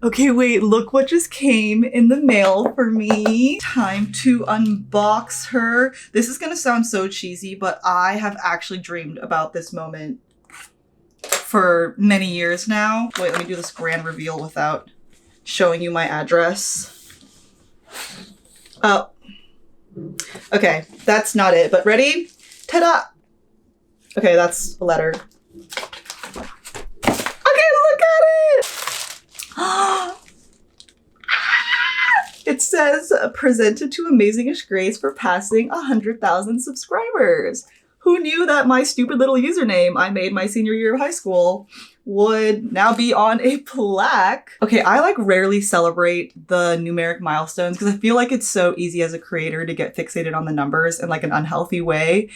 Okay, wait, look what just came in the mail for me. Time to unbox her. This is gonna sound so cheesy, but I have actually dreamed about this moment for many years now. Wait, let me do this grand reveal without showing you my address. Oh, okay, that's not it, but ready? Ta-da! Okay, that's a letter. Okay, look at it! It says, presented to Amazingish Grace for passing 100,000 subscribers. Who knew that my stupid little username I made my senior year of high school would now be on a plaque? Okay, I like rarely celebrate the numeric milestones because I feel like it's so easy as a creator to get fixated on the numbers in like an unhealthy way.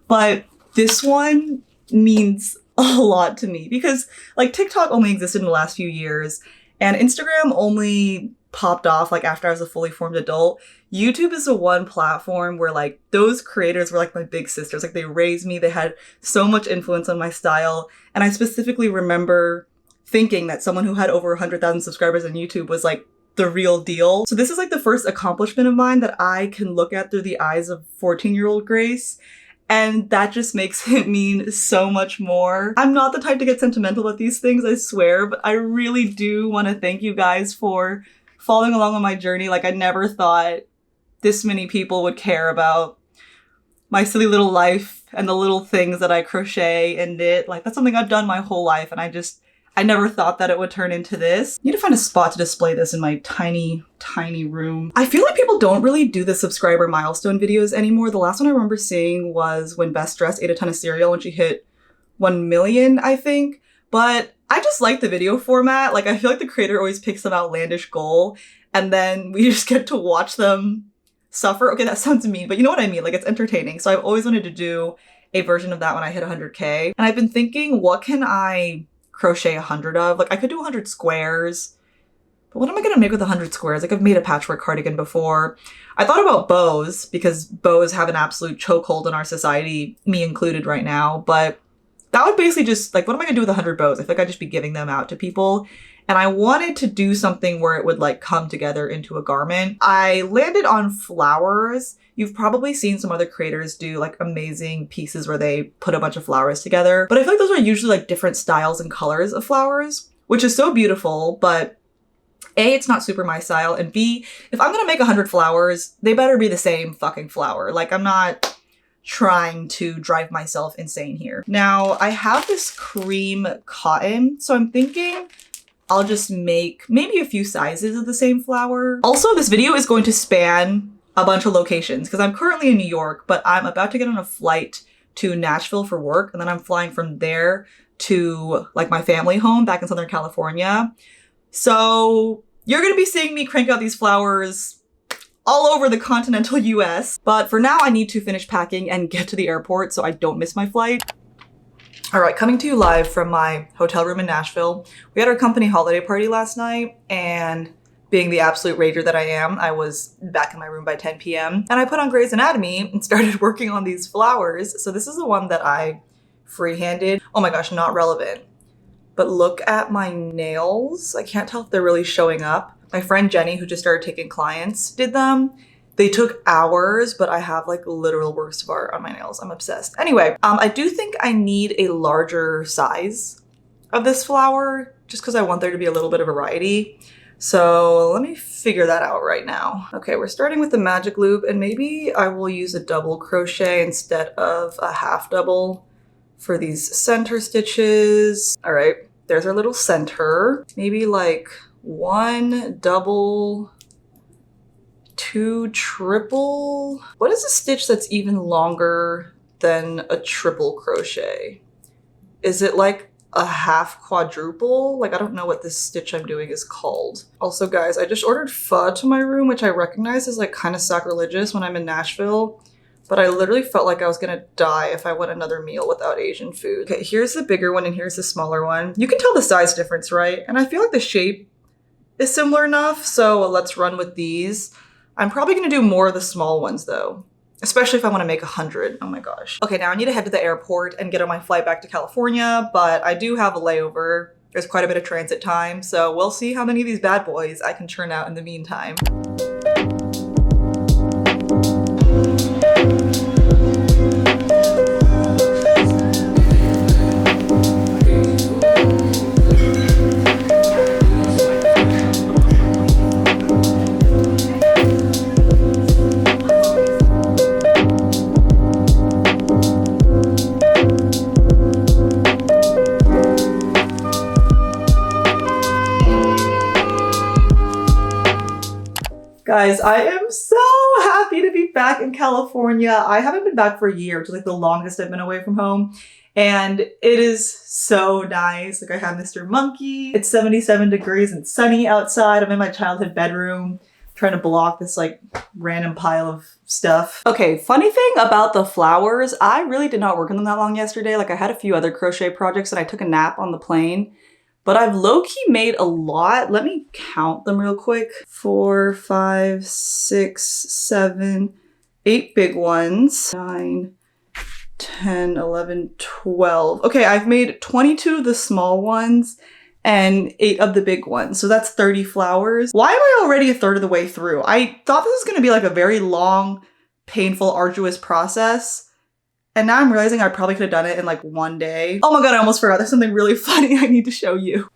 But this one means a lot to me because like TikTok only existed in the last few years and Instagram only popped off like after I was a fully formed adult. YouTube is the one platform where like those creators were like my big sisters. Like they raised me, they had so much influence on my style. And I specifically remember thinking that someone who had over 100,000 subscribers on YouTube was like the real deal. So this is like the first accomplishment of mine that I can look at through the eyes of 14-year-old Grace. And that just makes it mean so much more. I'm not the type to get sentimental about these things, I swear, but I really do want to thank you guys for following along on my journey. Like I never thought this many people would care about my silly little life and the little things that I crochet and knit. Like that's something I've done my whole life and I never thought that it would turn into this. I need to find a spot to display this in my tiny, tiny room. I feel like people don't really do the subscriber milestone videos anymore. The last one I remember seeing was when Best Dressed ate a ton of cereal when she hit 1 million, I think. But I just like the video format. Like I feel like the creator always picks some outlandish goal and then we just get to watch them suffer. Okay, that sounds mean, but you know what I mean? Like it's entertaining. So I've always wanted to do a version of that when I hit 100K. And I've been thinking, what can I crochet 100 of? Like I could do 100 squares, but what am I gonna make with 100 squares? Like I've made a patchwork cardigan before. I thought about bows because bows have an absolute chokehold in our society, me included right now, but that would basically just like, what am I gonna do with 100 bows? I feel like I'd just be giving them out to people. And I wanted to do something where it would like come together into a garment. I landed on flowers. You've probably seen some other creators do like amazing pieces where they put a bunch of flowers together. But I feel like those are usually like different styles and colors of flowers, which is so beautiful. But A, it's not super my style. And B, if I'm gonna make 100 flowers, they better be the same fucking flower. Like I'm not trying to drive myself insane here. Now I have this cream cotton, so I'm thinking I'll just make maybe a few sizes of the same flower. Also, this video is going to span a bunch of locations because I'm currently in New York, but I'm about to get on a flight to Nashville for work. And then I'm flying from there to like my family home back in Southern California. So you're gonna be seeing me crank out these flowers all over the continental US. But for now, I need to finish packing and get to the airport so I don't miss my flight. All right, coming to you live from my hotel room in Nashville. We had our company holiday party last night, and being the absolute rager that I am, I was back in my room by 10 p.m. And I put on Grey's Anatomy and started working on these flowers. So this is the one that I freehanded. Oh my gosh, not relevant. But look at my nails. I can't tell if they're really showing up. My friend Jenny, who just started taking clients, did them. They took hours, but I have like literal works of art on my nails. I'm obsessed. Anyway, I do think I need a larger size of this flower just because I want there to be a little bit of variety. So let me figure that out right now. Okay, we're starting with the magic loop and maybe I will use a double crochet instead of a half double for these center stitches. All right, there's our little center. Maybe like 1 double, 2 triple. What is a stitch that's even longer than a triple crochet? Is it like a half quadruple? Like I don't know what this stitch I'm doing is called. Also guys, I just ordered pho to my room, which I recognize is like kind of sacrilegious when I'm in Nashville, but I literally felt like I was gonna die if I went another meal without Asian food. Okay, here's the bigger one and here's the smaller one. You can tell the size difference, right? And I feel like the shape is similar enough, so let's run with these. I'm probably gonna do more of the small ones though, especially if I wanna make 100. Oh my gosh. Okay, now I need to head to the airport and get on my flight back to California, but I do have a layover There's quite a bit of transit time, so we'll see how many of these bad boys I can churn out in the meantime. Guys, I am so happy to be back in California. I haven't been back for a year, which is like the longest I've been away from home. And it is so nice. Like I have Mr. Monkey. It's 77 degrees and sunny outside. I'm in my childhood bedroom trying to block this like random pile of stuff. Okay, funny thing about the flowers, I really did not work on them that long yesterday. Like I had a few other crochet projects and I took a nap on the plane. But I've low-key made a lot. Let me count them real quick. 4, 5, 6, 7, 8 big ones. 9, 10, 11, 12. Okay, I've made 22 of the small ones and 8 of the big ones. So that's 30 flowers. Why am I already a third of the way through? I thought this was gonna be like a very long, painful, arduous process. And now I'm realizing I probably could have done it in like one day. Oh my god, I almost forgot. There's something really funny I need to show you.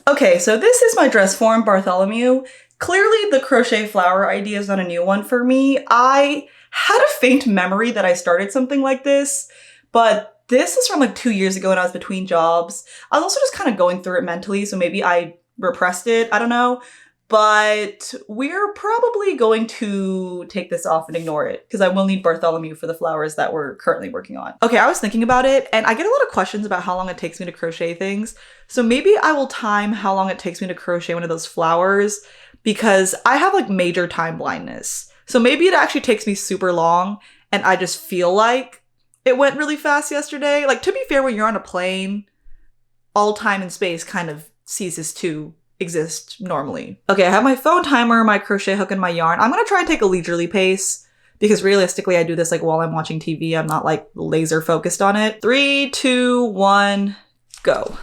Okay, so this is my dress form, Bartholomew. Clearly the crochet flower idea is not a new one for me. I had a faint memory that I started something like this, but this is from like 2 years ago when I was between jobs. I was also just kind of going through it mentally, so maybe I repressed it, I don't know. But we're probably going to take this off and ignore it because I will need Bartholomew for the flowers that we're currently working on. Okay, I was thinking about it and I get a lot of questions about how long it takes me to crochet things. So maybe I will time how long it takes me to crochet one of those flowers because I have like major time blindness. So maybe it actually takes me super long and I just feel like it went really fast yesterday. Like to be fair, when you're on a plane, all time and space kind of ceases to exist normally. Okay, I have my phone timer, my crochet hook, and my yarn. I'm gonna try and take a leisurely pace because realistically I do this like while I'm watching TV. I'm not like laser focused on it. 3, 2, 1, go.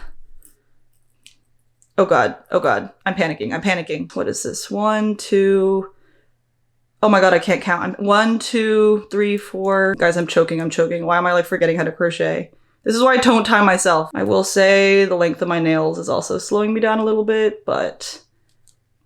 Oh god, I'm panicking. What is this? 1, 2, oh my god, I can't count. 1, 2, 3, 4. Guys, I'm choking. Why am I like forgetting how to crochet? This is why I don't time myself. I will say the length of my nails is also slowing me down a little bit, but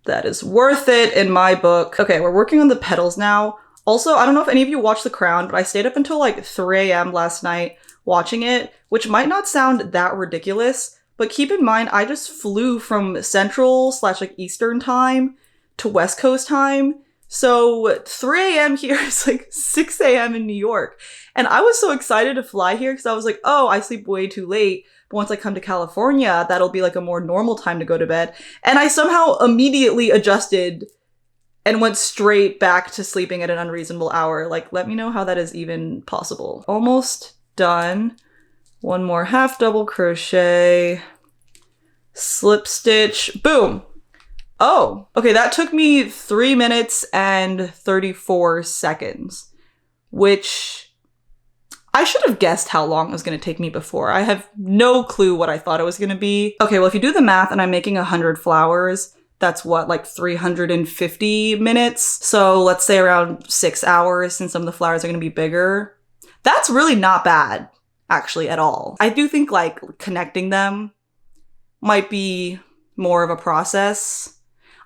that is worth it in my book. Okay, we're working on the petals now. Also, I don't know if any of you watched The Crown, but I stayed up until like 3 a.m. last night watching it, which might not sound that ridiculous, but keep in mind, I just flew from Central / like Eastern time to West Coast time. So 3 a.m. here is like 6 a.m. in New York. And I was so excited to fly here because I was like, oh, I sleep way too late. But once I come to California, that'll be like a more normal time to go to bed. And I somehow immediately adjusted and went straight back to sleeping at an unreasonable hour. Like, let me know how that is even possible. Almost done. One more half double crochet, slip stitch, boom. Oh, okay, that took me 3 minutes and 34 seconds, which I should have guessed how long it was going to take me before. I have no clue what I thought it was going to be. Okay, well, if you do the math and I'm making 100 flowers, that's what, like 350 minutes? So let's say around 6 hours since some of the flowers are going to be bigger. That's really not bad, actually, at all. I do think like connecting them might be more of a process.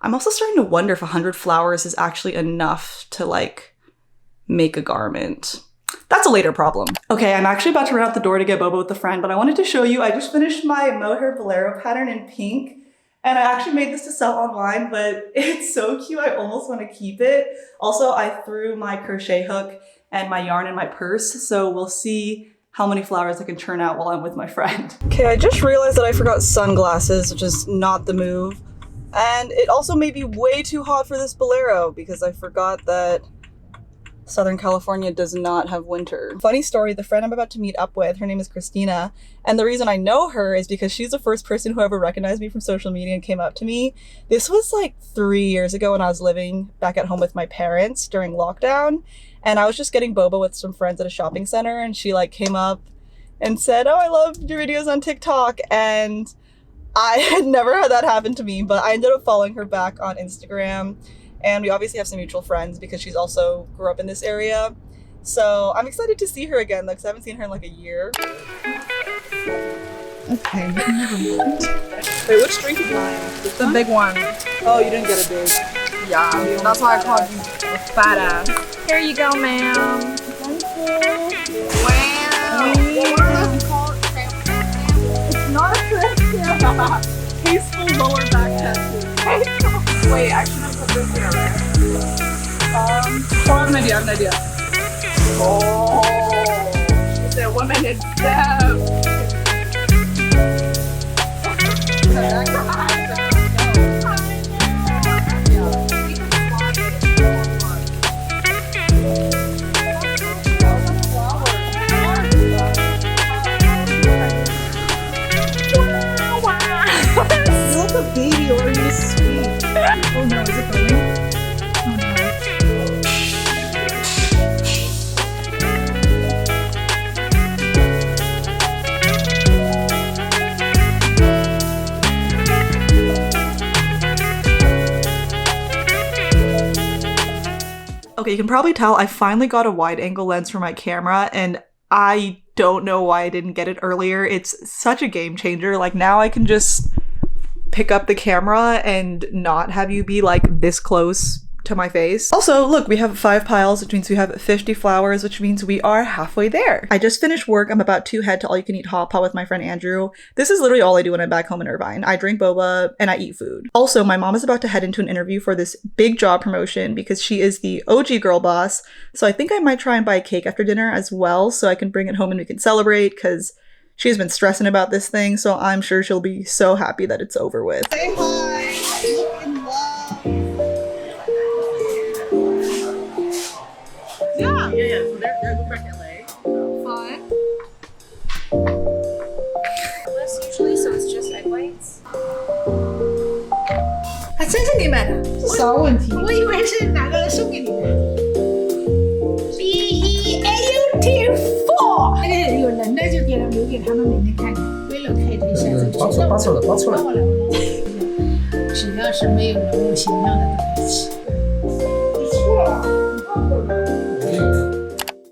I'm also starting to wonder if 100 flowers is actually enough to like make a garment. That's a later problem. Okay, I'm actually about to run out the door to get Boba with a friend, but I wanted to show you, I just finished my mohair bolero pattern in pink, and I actually made this to sell online, but it's so cute, I almost want to keep it. Also, I threw my crochet hook and my yarn in my purse, so we'll see how many flowers I can churn out while I'm with my friend. Okay, I just realized that I forgot sunglasses, which is not the move. And it also may be way too hot for this bolero because I forgot that Southern California does not have winter. Funny story, the friend I'm about to meet up with, her name is Christina, and the reason I know her is because she's the first person who ever recognized me from social media and came up to me. This was like 3 years ago when I was living back at home with my parents during lockdown, and I was just getting boba with some friends at a shopping center, and she like came up and said, oh, I love your videos on TikTok. And I had never had that happen to me, but I ended up following her back on Instagram. And we obviously have some mutual friends because she's also grew up in this area. So I'm excited to see her again, because I haven't seen her in like a year. Okay, never mind. Wait, which drink is mine? The big one. Oh, you didn't get a big. Yeah, that's why I called you a fat ass. Here you go, ma'am. Thank you. Wow. It's not a trick. Tasteful lower back tattoo. Wait, I should have put this here, right? I have an idea. Oh, the woman is deaf. A baby or is sweet? Oh no, is it burning? Oh no. Okay, you can probably tell I finally got a wide angle lens for my camera, and I don't know why I didn't get it earlier. It's such a game changer. Like, now I can just pick up the camera and not have you be like this close to my face. Also, look, we have 5 piles, which means we have 50 flowers, which means we are halfway there. I just finished work. I'm about to head to all you can eat hot pot with my friend Andrew. This is literally all I do when I'm back home in Irvine. I drink boba and I eat food. Also, my mom is about to head into an interview for this big job promotion because she is the OG girl boss. So I think I might try and buy a cake after dinner as well, so I can bring it home and we can celebrate, because she's been stressing about this thing, so I'm sure she'll be so happy that it's over with. Say hi! Look in love! Yeah! So they're going back to LA. Fun. Less usually, so it's just egg whites. 还真是你买的？啥问题？我以为是哪个人送给你的。BEAUT4，那个有人的就给他留给他们每天看看，为了开推一下这个。拔出来。只要是没有人物形象的都可以吃。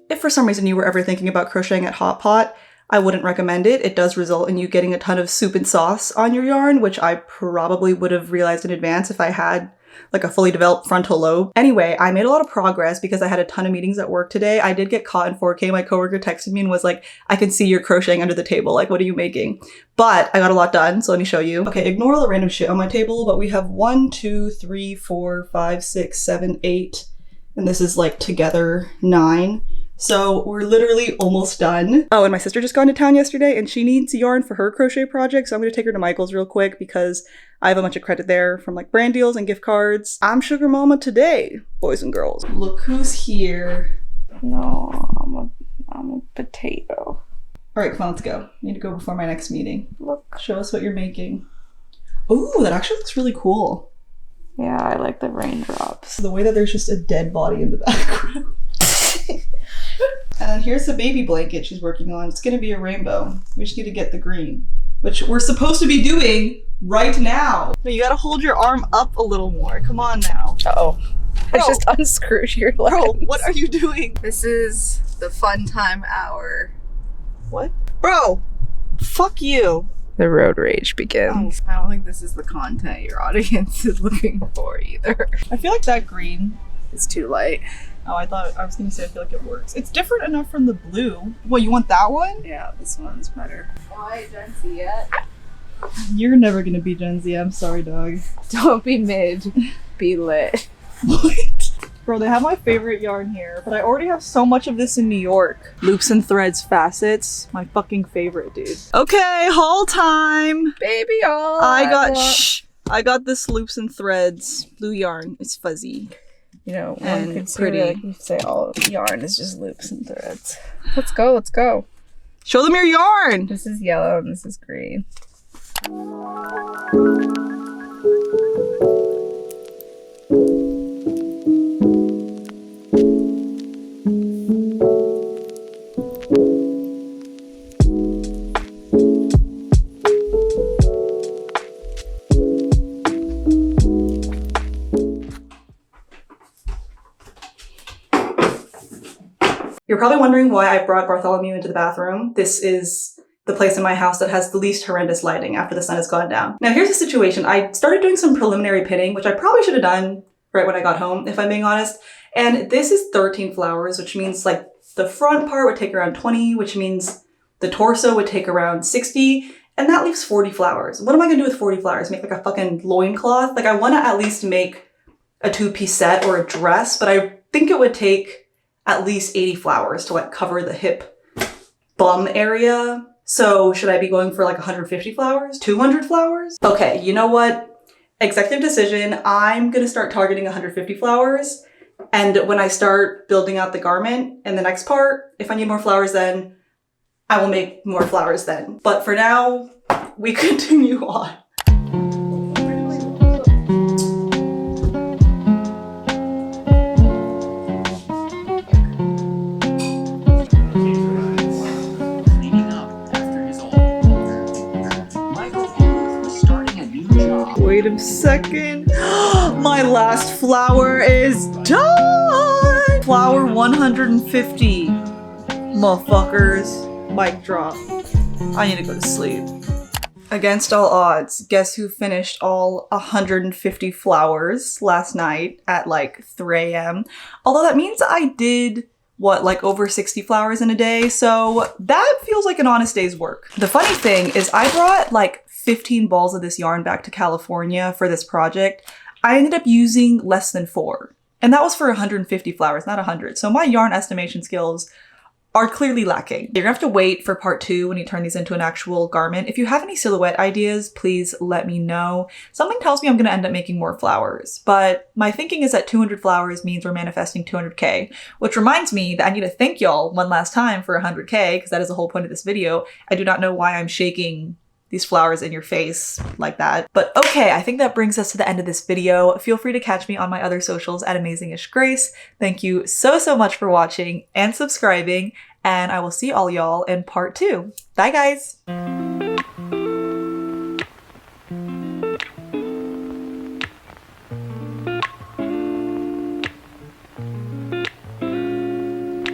If for some reason you were ever thinking about crocheting at Hot Pot, I wouldn't recommend it. It does result in you getting a ton of soup and sauce on your yarn, which I probably would have realized in advance if I had like a fully developed frontal lobe. Anyway, I made a lot of progress because I had a ton of meetings at work today. I did get caught in 4K. My coworker texted me and was like, I can see you're crocheting under the table. Like, what are you making? But I got a lot done, so let me show you. Okay, ignore all the random shit on my table, but we have 1, 2, 3, 4, 5, 6, 7, 8, and this is like together 9. So we're literally almost done. Oh, and my sister just got into town yesterday and she needs yarn for her crochet project. So I'm gonna take her to Michael's real quick because I have a bunch of credit there from like brand deals and gift cards. I'm Sugar Mama today, boys and girls. Look who's here. No, I'm a potato. All right, come on, let's go. I need to go before my next meeting. Look. Show us what you're making. Ooh, that actually looks really cool. Yeah, I like the raindrops. The way that there's just a dead body in the background. And then here's the baby blanket she's working on. It's gonna be a rainbow. We just need to get the green, which we're supposed to be doing right now. You gotta hold your arm up a little more. Come on now. Uh-oh. I just unscrewed your legs. Bro, what are you doing? This is the fun time hour. What? Bro, fuck you. The road rage begins. Oh. I don't think this is the content your audience is looking for either. I feel like that green. It's too light. Oh, I was gonna say I feel like it works. It's different enough from the blue. What, you want that one? Yeah, this one's better. Why Gen Z yet? You're never gonna be Gen Z. I'm sorry, dog. Don't be mid. Be lit. What? Bro, they have my favorite yarn here, but I already have so much of this in New York. Loops and threads facets. My fucking favorite, dude. Okay, haul time. Baby all. I got this loops and threads blue yarn. It's fuzzy. You know, and one could pretty. Like you say all yarn is just loops and threads. Let's go, let's go. Show them your yarn. This is yellow and this is green. You're probably wondering why I brought Bartholomew into the bathroom. This is the place in my house that has the least horrendous lighting after the sun has gone down. Now here's the situation. I started doing some preliminary pinning, which I probably should have done right when I got home, if I'm being honest. And this is 13 flowers, which means like the front part would take around 20, which means the torso would take around 60, and that leaves 40 flowers. What am I gonna do with 40 flowers? Make like a fucking loincloth? Like I wanna at least make a 2-piece set or a dress, but I think it would take at least 80 flowers to like cover the hip bum area. So should I be going for like 150 flowers? 200 flowers? Okay, you know what? Executive decision, I'm gonna start targeting 150 flowers. And when I start building out the garment in the next part, if I need more flowers then, I will make more flowers then. But for now, we continue on. Wait a second. My last flower is done! Flower 150. Motherfuckers. Mic drop. I need to go to sleep. Against all odds, guess who finished all 150 flowers last night at like 3 a.m.? Although that means I did, what, like over 60 flowers in a day, so that feels like an honest day's work. The funny thing is I brought like 15 balls of this yarn back to California for this project. I ended up using less than 4. And that was for 150 flowers, not 100. So my yarn estimation skills are clearly lacking. You're gonna have to wait for part 2 when you turn these into an actual garment. If you have any silhouette ideas, please let me know. Something tells me I'm gonna end up making more flowers, but my thinking is that 200 flowers means we're manifesting 200K, which reminds me that I need to thank y'all one last time for 100K, because that is the whole point of this video. I do not know why I'm shaking these flowers in your face like that. But okay, I think that brings us to the end of this video. Feel free to catch me on my other socials at amazingishgrace. Thank you so much for watching and subscribing, and I will see all y'all in part 2. Bye guys!